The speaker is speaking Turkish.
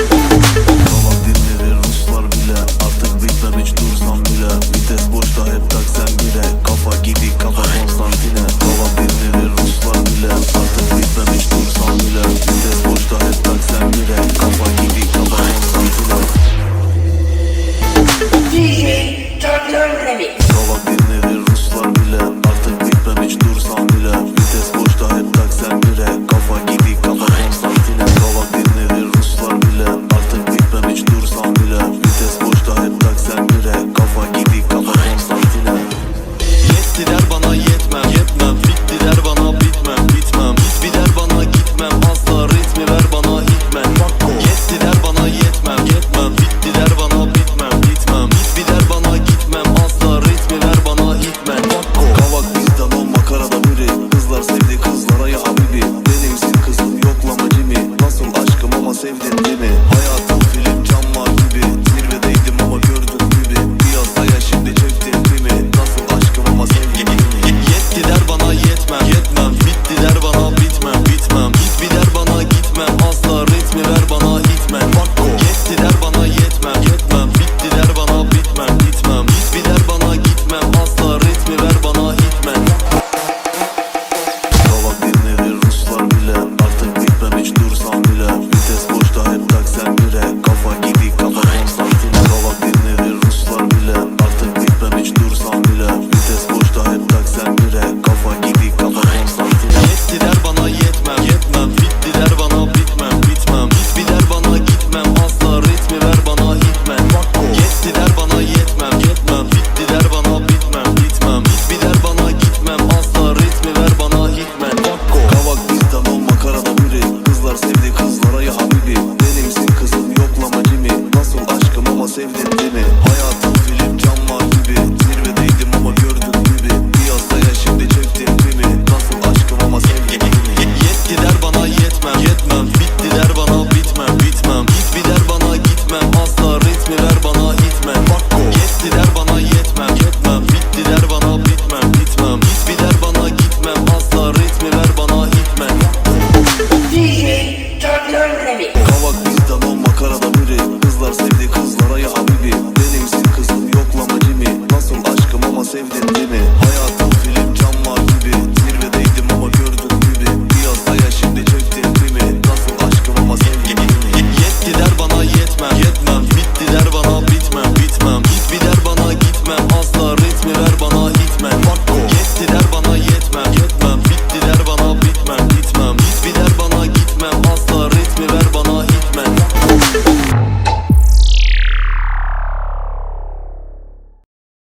Kavak dinleri Ruslar bile, artık bitmem hiç dursam bile. Vites boşta hep tak sen bire, kafa gibi kafa Konstantine. Kavak dinleri Ruslar bile, artık bitmem hiç dursam bile. Vites boşta hep tak sen bire, kafa gibi kafa Konstantine. DJ Turtle Remix. Kavak dinleri Ruslar bile, artık bitmem hiç dursam bile. Vites boşta hep tak sen bire, kafa gibi kafa Konstantine. Kavak dinleri Ruslar bile, artık bitmem hiç dursam bile. Vites boşta hep tak sen bire, kafa gibi kafa Konstantine. Yetti der bana yetmem, yetmem. Bitti der bana bitmem, bitmem. Git bir der bana gitmem, asla ritmi ver bana hitmen. Yetti der bana yetmem, yetmem. Bitti der bana bitmem, bitmem. Git bir der bana gitmem, asla ritmi ver bana hitmen. Kavak bizden o makarada biri, kızlar sevdi kızlara ya habibi. Benimsin kızım yoklama Jimmy, nasıl aşkım ama sevdin değil mi? Hayat